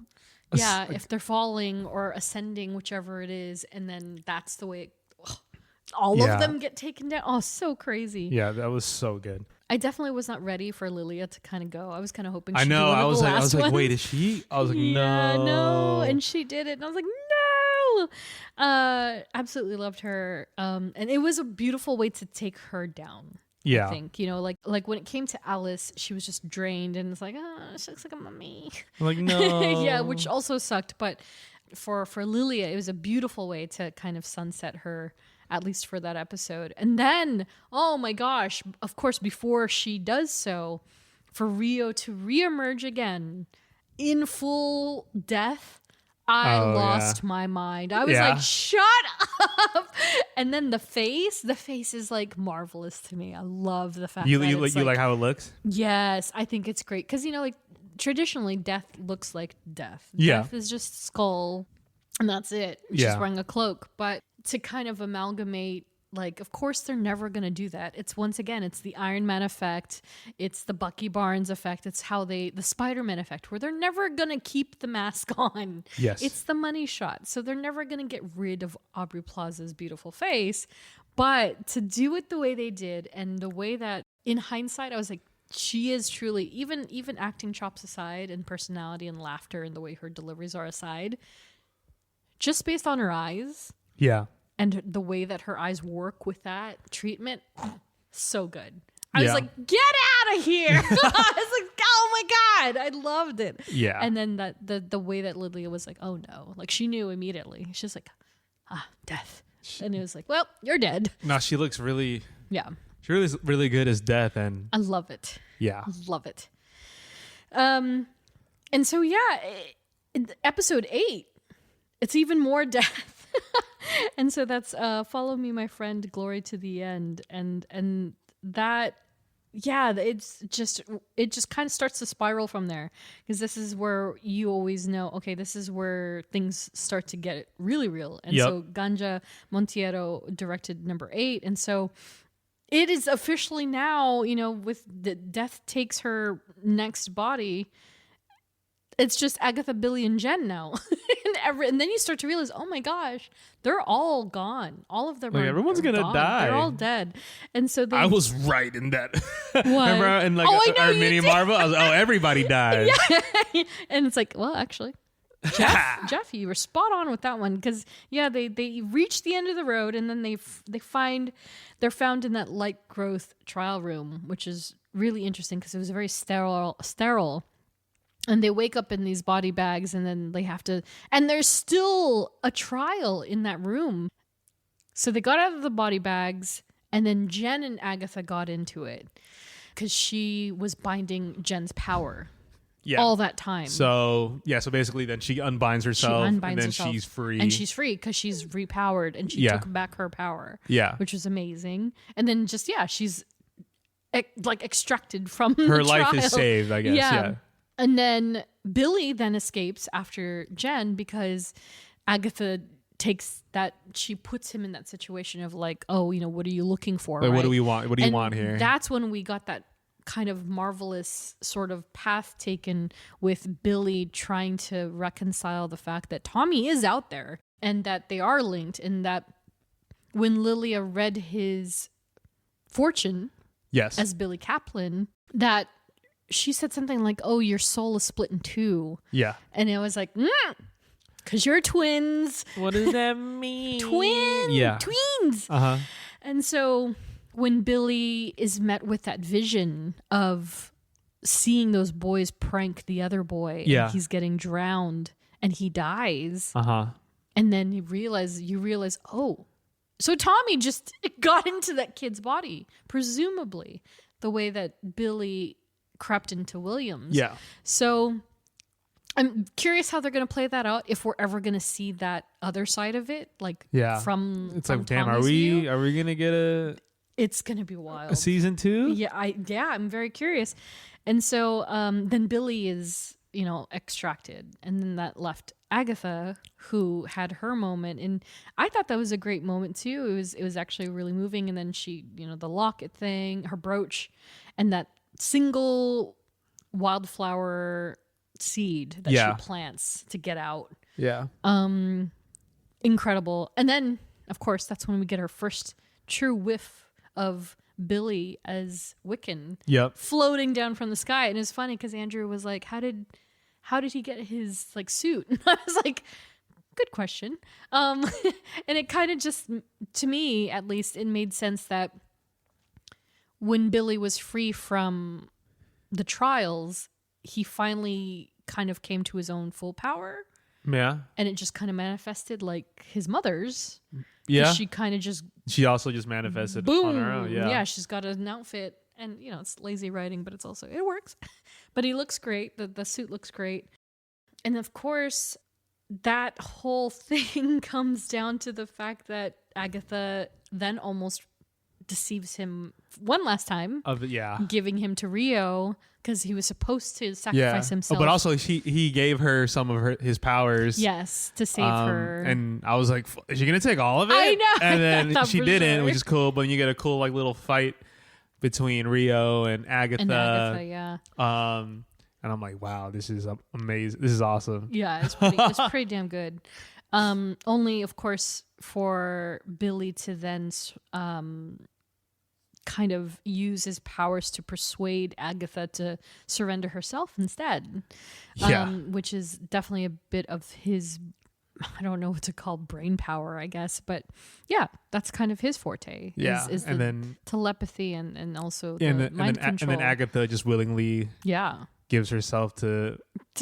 yeah, if they're falling or ascending, whichever it is, and then that's the way all of them get taken down. Oh, so crazy. Yeah, that was so good. I definitely was not ready for Lilia to kind of go. I was kind of hoping she'd I know. be one I of was the like, last ones. wait, is she? I was like, no. And she did it. And I was like, no. Absolutely loved her. And it was a beautiful way to take her down. Yeah. I think, like when it came to Alice, she was just drained and it's like, she looks like a mummy. I'm like, no. Yeah, which also sucked. But for Lilia, it was a beautiful way to kind of sunset her, at least for that episode. And then, oh my gosh, of course, before she does so, for Rio to reemerge again in full death, I lost my mind. I was like, shut up. And then the face is like marvelous to me. I love the fact you that you like how it looks? Yes, I think it's great. Because, like, traditionally, death looks like death. Yeah. Death is just skull, and that's it. She's wearing a cloak. But to kind of amalgamate, like, of course they're never going to do that. It's, once again, it's the Iron Man effect. It's the Bucky Barnes effect. It's how the Spider-Man effect, where they're never going to keep the mask on. Yes. It's the money shot. So they're never going to get rid of Aubrey Plaza's beautiful face. But to do it the way they did, and the way that, in hindsight, I was like, she is truly, even acting chops aside, and personality and laughter and the way her deliveries are aside, just based on her eyes. Yeah. And the way that her eyes work with that treatment, so good. I was like, get out of here. I was like, oh my God. I loved it. Yeah. And then the way that Lilia was like, oh no. Like, she knew immediately. She's like, death. And it was like, well, you're dead. No, she looks really... Yeah. She really is really good as Death, and... I love it. Yeah. Love it. And so, episode 8, it's even more death. And so that's Follow Me, My Friend, Glory to the End. And that, it just kind of starts to spiral from there. Because this is where you always know, okay, this is where things start to get really real. And so Ganja Montiero directed number 8. And so it is officially now, with the Death takes her next body, it's just Agatha, Billy, and Jen now. And then you start to realize, oh my gosh, they're all gone. All of them everyone's going to die. They're all dead. And so I was right in that. What? Remember in like our mini Marvel? I was like, everybody dies. Yeah. And it's like, well, actually, Jeff, you were spot on with that one. Because, they reach the end of the road, and then they're found in that light growth trial room, which is really interesting because it was very sterile. And they wake up in these body bags, and then they have to... And there's still a trial in that room. So they got out of the body bags, and then Jen and Agatha got into it because she was binding Jen's power all that time. So basically then she unbinds herself, and then she's free. And she's free because she's repowered, and she took back her power. Yeah. Which was amazing. And then just, she's like extracted from her the life trial. Is saved, I guess. Yeah. And then Billy then escapes after Jen because Agatha she puts him in that situation of like, oh, what are you looking for? Like, right? what do we want? What do you want here? That's when we got that kind of marvelous sort of path taken with Billy trying to reconcile the fact that Tommy is out there and that they are linked, and that when Lilia read his fortune as Billy Kaplan, that she said something like, oh, your soul is split in two. Yeah. And it was like, because you're twins. What does that mean? Tweens. Uh-huh. And so when Billy is met with that vision of seeing those boys prank the other boy, and he's getting drowned and he dies. Uh-huh. And then you realize, oh, so Tommy just got into that kid's body, presumably the way that Billy crept into Williams. Yeah. So I'm curious how they're going to play that out, if we're ever going to see that other side of it, like from it's from like, damn, Tommy's view. are we going to get It's going to be wild. a season 2? Yeah, I'm very curious. And so then Billy is, extracted, and then that left Agatha, who had her moment, and I thought that was a great moment too. It was actually really moving. And then she, the locket thing, her brooch, and that single wildflower seed that she plants to get out. Yeah. Incredible. And then, of course, that's when we get our first true whiff of Billy as Wiccan floating down from the sky. And it's funny because Andrew was like, how did he get his like suit? And I was like, good question. And it kind of just, to me at least, it made sense that when Billy was free from the trials, he finally kind of came to his own full power. Yeah. And it just kind of manifested like his mother's. Yeah. She also just manifested boom, on her own. Yeah. Yeah, she's got an outfit, and it's lazy writing, but it works. But he looks great. The suit looks great. And of course, that whole thing comes down to the fact that Agatha then almost deceives him one last time, giving him to Rio because he was supposed to sacrifice himself. Oh, but also he gave her some of his powers. Yes, to save her. And I was like, is she gonna take all of it? I know. And then she didn't, sure. which is cool. But you get a cool like little fight between Rio and Agatha. And I'm like, wow, this is amazing. This is awesome. Yeah, it's pretty damn good. Only, of course, for Billy to then kind of use his powers to persuade Agatha to surrender herself instead. Which is definitely a bit of his, I don't know what to call, brain power, I guess. But yeah, that's kind of his forte. Is and then telepathy and also the mind control. And then Agatha just willingly gives herself to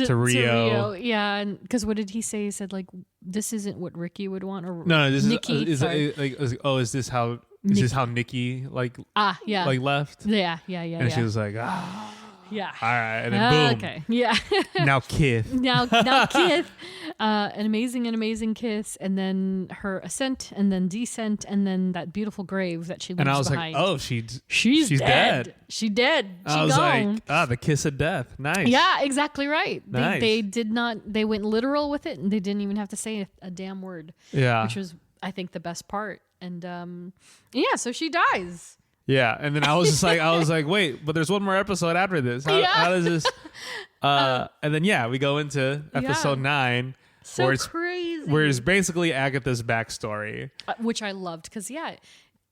Rio. Yeah, and because what did he say? He said like, "This isn't what Ricky would want." Or no, this Nikki, is is this how Nikki like left? Yeah. And she was like, yeah. All right, and then boom. Okay. Yeah. Now Kith. Now Kith. An amazing kiss, and then her ascent, and then descent, and then that beautiful grave that she leaves behind. And I was behind. like, oh, she's dead. She dead. I was gone. like, the kiss of death. Nice. Yeah, exactly right. Nice. They did not. They went literal with it, and they didn't even have to say a damn word. Yeah. Which was, I think, the best part. And so she dies. Yeah, and then I was like, wait, but there's one more episode after this. How does this? And then we go into episode 9, so crazy, where it's basically Agatha's backstory, which I loved because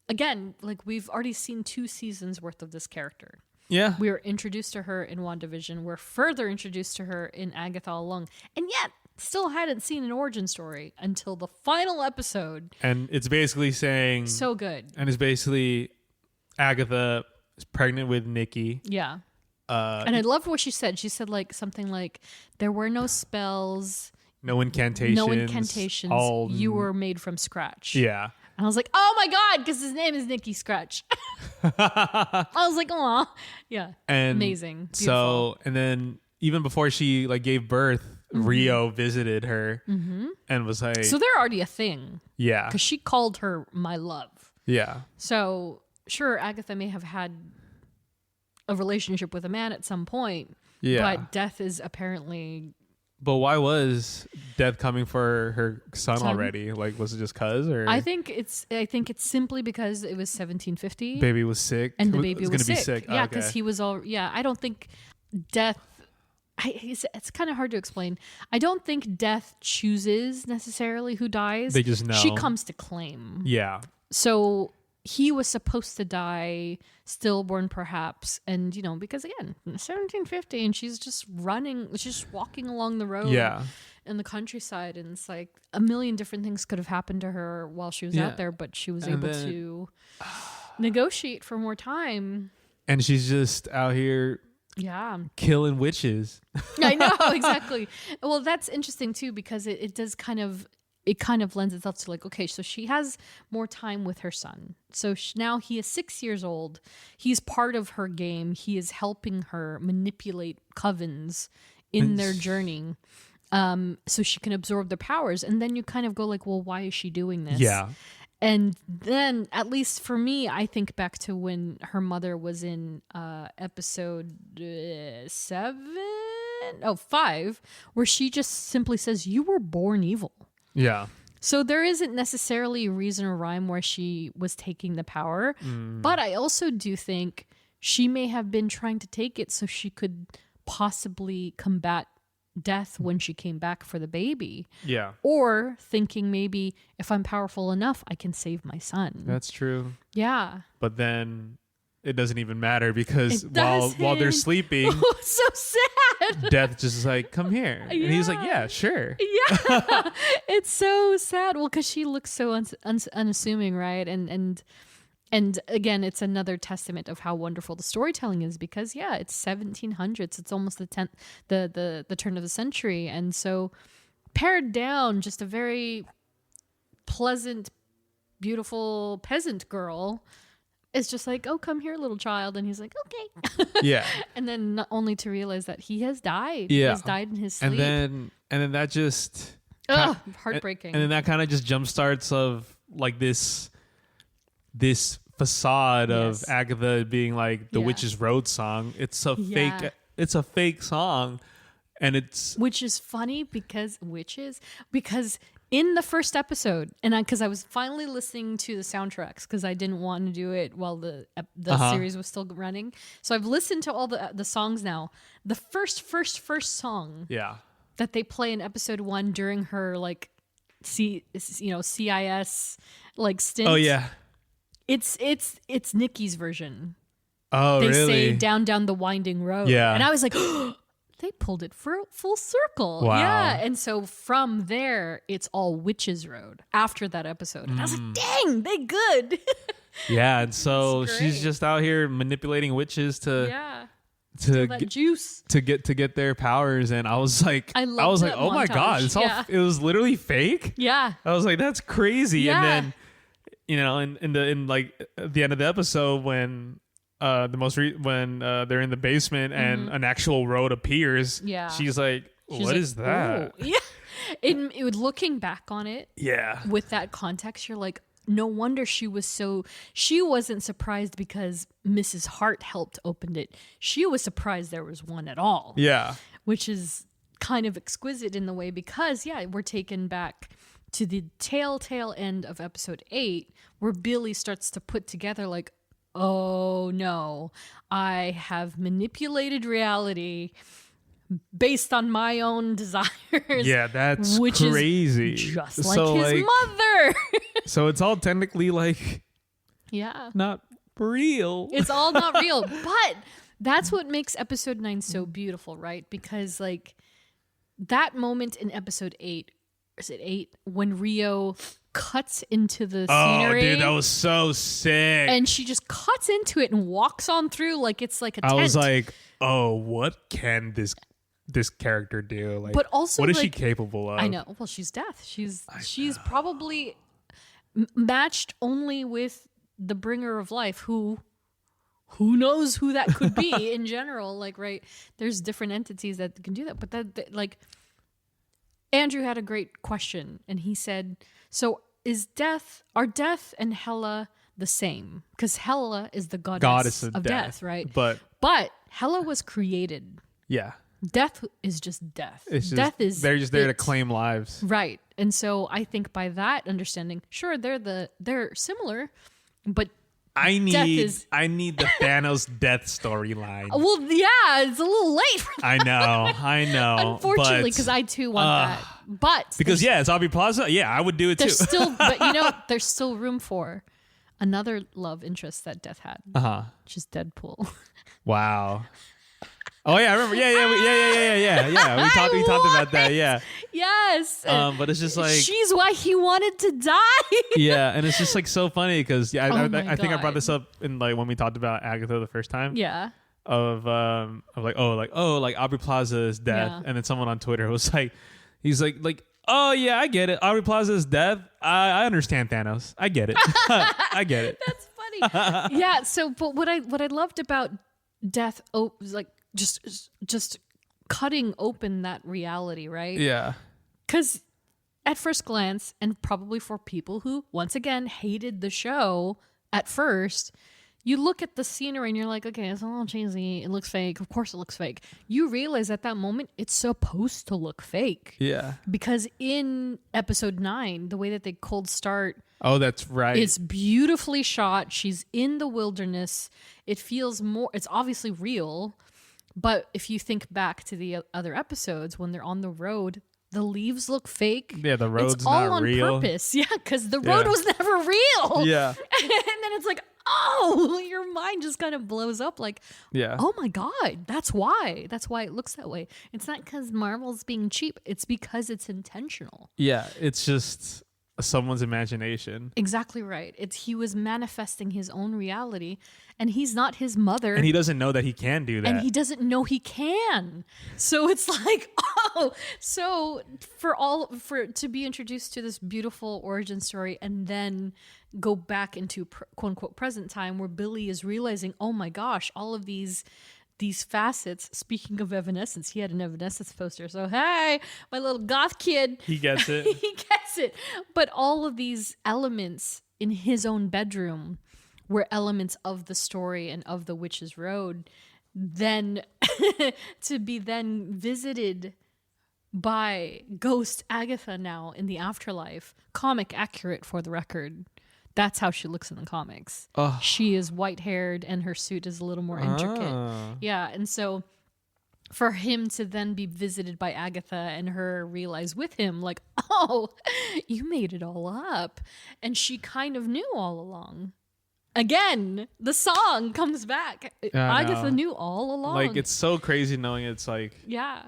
again, like we've already seen 2 seasons worth of this character. Yeah, we were introduced to her in WandaVision. We're further introduced to her in Agatha All Along, and yet still hadn't seen an origin story until the final episode. And it's basically saying so good, and it's basically Agatha is pregnant with Nikki. Yeah. And I loved what she said. She said like something like, there were no spells. No incantations. You were made from scratch. Yeah. And I was like, oh my God, because his name is Nicky Scratch. I was like, aw. Yeah. And amazing. Beautiful. So, and then even before she like gave birth, Rio visited her and was like, so they're already a thing. Yeah. Because she called her my love. Yeah. So sure, Agatha may have had a relationship with a man at some point. Yeah. But Death is apparently... But why was Death coming for her son already? Like, was it just cuz? Or I think it's simply because it was 1750. Baby was sick. And the baby was gonna sick. Be sick. Yeah, because he was all... Yeah, I don't think Death... it's kind of hard to explain. I don't think Death chooses necessarily who dies. They just know. She comes to claim. Yeah. So he was supposed to die stillborn, perhaps. And, you know, because again, 1750, and she's just walking along the road in the countryside. And it's like a million different things could have happened to her while she was out there, but she was able to negotiate for more time. And she's just out here killing witches. I know, exactly. Well, that's interesting too, because it does kind of lends itself to like, okay, so she has more time with her son. So now he is 6 years old. He's part of her game. He is helping her manipulate covens in their journey, so she can absorb their powers. And then you kind of go like, well, why is she doing this? Yeah. And then, at least for me, I think back to when her mother was in episode 5, where she just simply says, "You were born evil." Yeah. So there isn't necessarily a reason or rhyme where she was taking the power. But I also do think she may have been trying to take it so she could possibly combat Death when she came back for the baby. Yeah. Or thinking maybe if I'm powerful enough, I can save my son. That's true. Yeah. But then it doesn't even matter because while they're sleeping, so sad. Death just is like, come here. And he's like, yeah, sure. Yeah. It's so sad. Well, because she looks so unassuming, right? And again, it's another testament of how wonderful the storytelling is because, it's 1700s. It's almost the turn of the century. And so pared down, just a very pleasant, beautiful peasant girl is just like, oh, come here, little child. And he's like, okay. Yeah. And then not only to realize that he has died. Yeah. He has died in his sleep. And then that just... heartbreaking. And then that kind of just jumpstarts of like this facade of Agatha being like the Witch's Road song. It's a fake song, and which is funny because in the first episode, and because I was finally listening to the soundtracks because I didn't want to do it while the series was still running. So I've listened to all the songs now. The first song that they play in episode 1 during her like CIS like stint. Oh yeah. It's Nikki's version. Oh, they really? say down the winding road. Yeah. And I was like, oh, they pulled it full circle. Wow. Yeah. And so from there, it's all Witch's Road after that episode. And I was like, dang, they good. Yeah. And so she's just out here manipulating witches to that juice to get their powers. And I was like, oh my God, it was literally fake. Yeah. I was like, that's crazy. Yeah. And then, you know, in like at the end of the episode when they're in the basement and an actual road appears, she's like, what is that? Oh. Yeah. It looking back on it, with that context, you're like, no wonder she wasn't surprised because Mrs. Hart helped open it. She was surprised there was one at all. Yeah. Which is kind of exquisite in the way because we're taken back to the tail end of episode 8 where Billy starts to put together like, oh no, I have manipulated reality based on my own desires. Yeah, that's crazy. Is just like his mother. So it's all technically like not real. It's all not real. But that's what makes episode 9 so beautiful, right? Because like that moment in episode 8, is it 8? When Rio cuts into the scenery. Oh, dude, that was so sick. And she just cuts into it and walks on through like it's like a tent. I was like, oh, what can this character do? Like, but also, what is she capable of? I know. Well, she's Death. She's probably matched only with the bringer of life, who knows who that could be in general. Like, right, there's different entities that can do that. But that like, Andrew had a great question, and he said, so are Death and Hela the same? Because Hela is the goddess of death, right? But Hela was created. Yeah. Death is just death. Death is they're just there to claim lives. Right. And so I think by that understanding, sure, they're similar, but I need the Thanos death storyline. Well, yeah, it's a little late. I know. Unfortunately, because I too want that. But because it's Aubrey Plaza. Yeah, I would do it too. But there's still room for another love interest that Death had. Which is Deadpool. Wow. Oh yeah, I remember. Yeah. We talked about that. Yeah. Yes. But it's just like she's why he wanted to die. Yeah, and it's just like so funny because I think I brought this up in like when we talked about Agatha the first time. Yeah. Of Aubrey Plaza is death, and then someone on Twitter was like, he's like. Oh yeah, I get it. Aubrey Plaza is death. I understand Thanos. I get it. I get it. That's funny. Yeah. So, but what I loved about Death was like just cutting open that reality, right? Yeah. Because at first glance, and probably for people who once again hated the show at first, you look at the scenery and you're like, okay, it's a little cheesy. It looks fake. Of course it looks fake. You realize at that moment it's supposed to look fake. Yeah. Because in episode 9, the way that they cold start. Oh, that's right. It's beautifully shot. She's in the wilderness. It feels more, it's obviously real. But if you think back to the other episodes, when they're on the road, the leaves look fake. Yeah, the road's it's all not real. on purpose. Yeah, because the road was never real. Yeah. And then it's like, oh, your mind just kind of blows up like, oh my God, that's why it looks that way. It's not because Marvel's being cheap. It's because it's intentional. Yeah, it's just someone's imagination. Exactly right. He was manifesting his own reality, and he's not his mother. And he doesn't know that he can do that. And he doesn't know he can. So it's like, so to be introduced to this beautiful origin story and then go back into quote unquote present time where Billy is realizing, oh my gosh, all of these facets. Speaking of Evanescence, he had an Evanescence poster. So, hey, my little goth kid. He gets it. He gets it. But all of these elements in his own bedroom were elements of the story and of the Witch's Road. Then to be then visited by Ghost Agatha now in the afterlife. Comic accurate for the record. That's how she looks in the comics. She is white-haired and her suit is a little more intricate. Yeah, and so for him to then be visited by Agatha and her realize with him, like, oh, you made it all up. And she kind of knew all along. Again, the song comes back. Agatha knew all along. Like, it's so crazy knowing it's like... Yeah.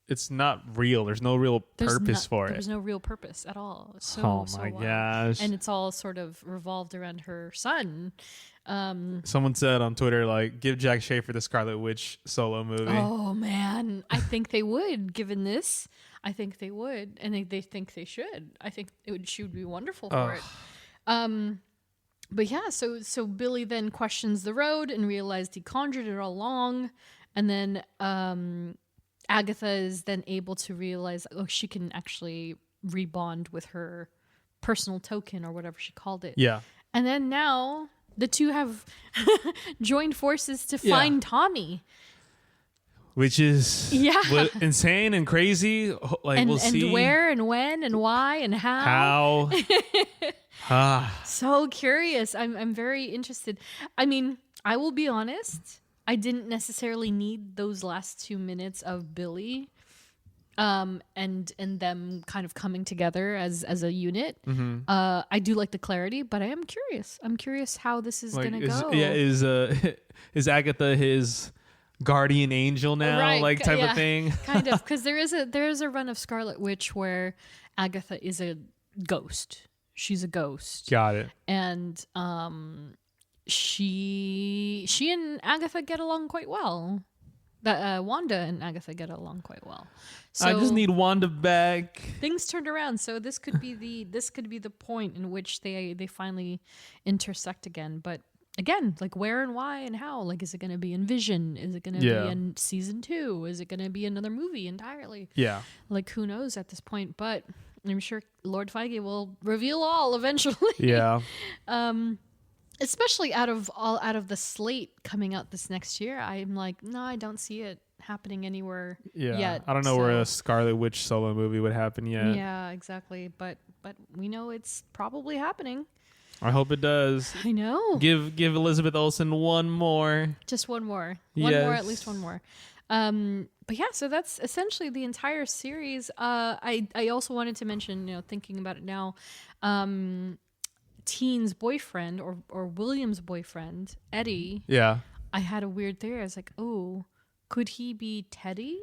It's not real. There's no real purpose for it. There's no real purpose at all. So my gosh. And it's all sort of revolved around her son. Someone said on Twitter, like, give Jack Schaefer the Scarlet Witch solo movie. Oh, man. I think they would, given this. I think they would. And they think they should. I think she would be wonderful for it. But yeah, so Billy then questions the road and realized he conjured it all along. And then... Agatha is then able to realize, she can actually rebond with her personal token or whatever she called it. Yeah. And then now the two have joined forces to find Tommy. Which is insane and crazy. Like, we'll see. And where and when and why and how. So curious. I'm very interested. I mean, I will be honest. I didn't necessarily need those last 2 minutes of Billy and them kind of coming together as a unit. Mm-hmm. I do like the clarity, but I am curious. I'm curious how this is going to go. Yeah, is Agatha his guardian angel now, right, type of thing? Kind of, because there is a run of Scarlet Witch where Agatha is a ghost. She's a ghost. Got it. And she and Agatha get along quite well. That Wanda and Agatha get along quite well. So I just need Wanda back. things turned around. So this could be the point in which they finally intersect again. But again, like where and why and how? Like, is it going to be in Vision? Is it going to be in season 2? Is it going to be another movie entirely? Yeah. Like, who knows at this point? But I'm sure Lord Feige will reveal all eventually. Yeah. Especially out of the slate coming out this next year, I'm like, no, I don't see it happening anywhere yet. I don't know where a Scarlet Witch solo movie would happen yet. Yeah, exactly. But we know it's probably happening. I hope it does. I know. Give Elizabeth Olsen one more. Just one more. Yes. At least one more. But yeah, so that's essentially the entire series. I also wanted to mention, thinking about it now, Teen's boyfriend or William's boyfriend, Eddie. Yeah. I had a weird theory. I was like, oh, could he be Teddy?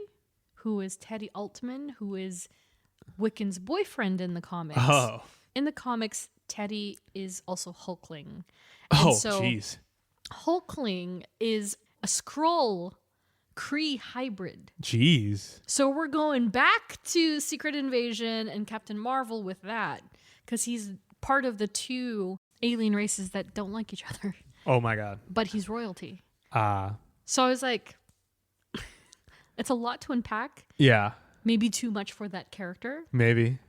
Who is Teddy Altman, who is Wiccan's boyfriend in the comics. Oh. In the comics, Teddy is also Hulkling. Oh, jeez. Hulkling is a Skrull Kree hybrid. Jeez. So we're going back to Secret Invasion and Captain Marvel with that, because he's part of the 2 alien races that don't like each other. Oh my God. But he's royalty. So I was like, it's a lot to unpack. Yeah. Maybe too much for that character. Maybe.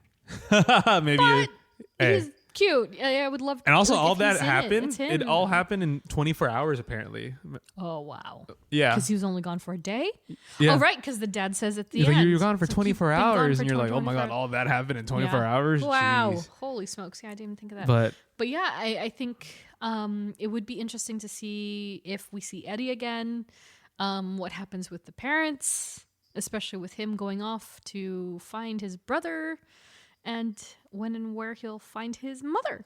Maybe. But Hey. he's cute. I would love to. And also, like, all if that he's in happened. It It all happened in 24 hours, apparently. Oh, wow. Yeah. Because he was only gone for a day? Yeah. Oh, right, because the dad says at the He's end. like, you were gone for So 24 you've been gone hours, for and you're like, oh my 24 God, all that happened in 24 Yeah. hours? Wow. Jeez. Holy smokes. Yeah, I didn't even think of that. But yeah, I think it would be interesting to see if we see Eddie again, what happens with the parents, especially with him going off to find his brother, and when and where he'll find his mother.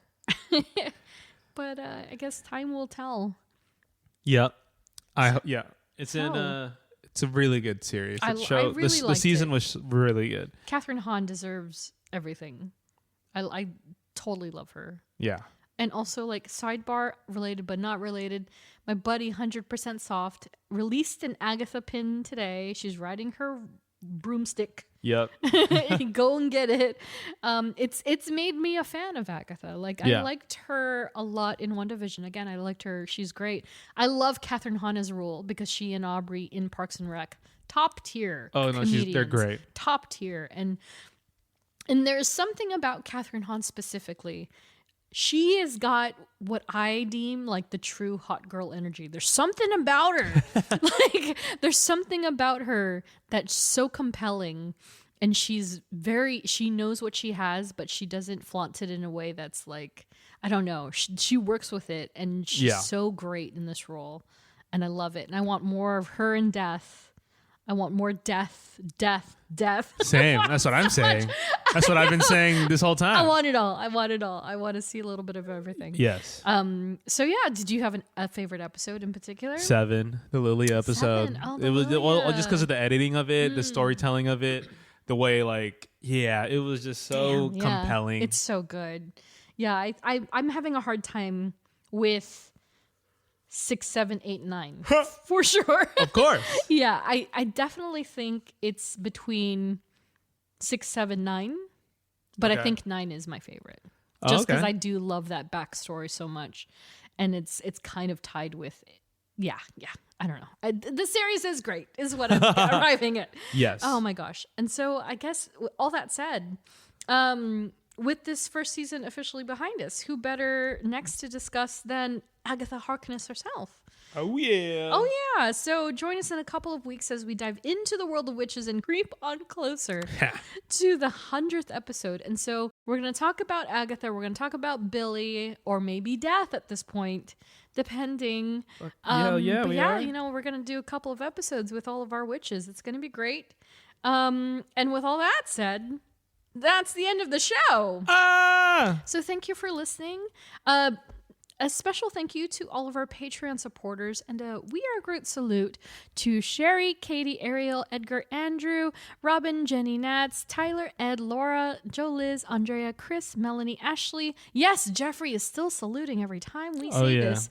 But I guess time will tell. Yep. It's it's a really good series. I really the liked season it. was really good. Catherine Hahn deserves everything. I totally love her. Yeah. And also, like, sidebar, related but not related, my buddy 100% Soft released an Agatha pin today. She's riding her broomstick. Yep. Go and get it. It's made me a fan of Agatha. Like, I liked her a lot in WandaVision. Again, I liked her. She's great. I love Catherine Hahn as Rule, because she and Aubrey in Parks and Rec, top tier. Oh no, they're great. Top tier. And there's something about Catherine Hahn specifically. She has got what I deem like the true hot girl energy. There's something about her. There's something about her that's so compelling. And she knows what she has, but she doesn't flaunt it in a way that's like, I don't know. She works with it, and she's so great in this role. And I love it. And I want more of her in Death. I want more death. Same. That's what I'm saying. That's what I've been saying this whole time. I want it all. I want to see a little bit of everything. Yes. So yeah, did you have a favorite episode in particular? 7, the Lily episode. 7. Oh, it was Lilia. just because of the editing of it, the storytelling of it, the way it was just so compelling. It's so good. Yeah, I'm having a hard time with 6, 7, 8, 9 for sure. Of course. Yeah, I definitely think it's between 6, 7, 9, but I think 9 is my favorite, just because I do love that backstory so much, and it's kind of tied with it. Yeah. I don't know. The series is great, is what I'm arriving at. Yes. Oh my gosh. And so I guess all that said, with this first season officially behind us, who better next to discuss than Agatha Harkness herself? Oh yeah. So join us in a couple of weeks as we dive into the world of witches and creep on closer to the 100th episode. And so we're going to talk about Agatha. We're going to talk about Billy, or maybe Death at this point, depending. We are. We're going to do a couple of episodes with all of our witches. It's going to be great. And with all that said, that's the end of the show. So thank you for listening. A special thank you to all of our Patreon supporters, and a We Are Groot salute to Sherry, Katie, Ariel, Edgar, Andrew, Robin, Jenny, Nats, Tyler, Ed, Laura, Joe, Liz, Andrea, Chris, Melanie, Ashley. Yes, Jeffrey is still saluting every time we say this.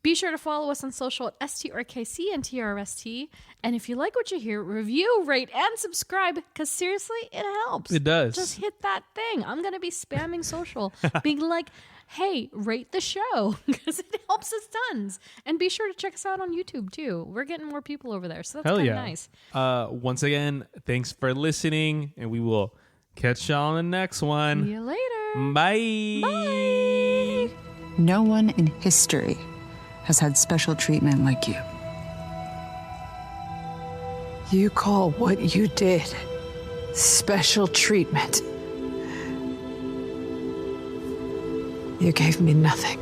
Be sure to follow us on social at STRKC and TRST. And if you like what you hear, review, rate, and subscribe, because seriously, it helps. It does. Just hit that thing. I'm going to be spamming social, being like, hey, rate the show, because it helps us tons. And be sure to check us out on YouTube, too. We're getting more people over there, so that's kind of nice. Once again, thanks for listening, and we will catch y'all on the next one. See you later. Bye. Bye. No one in history has had special treatment like you. You call what you did special treatment? You gave me nothing.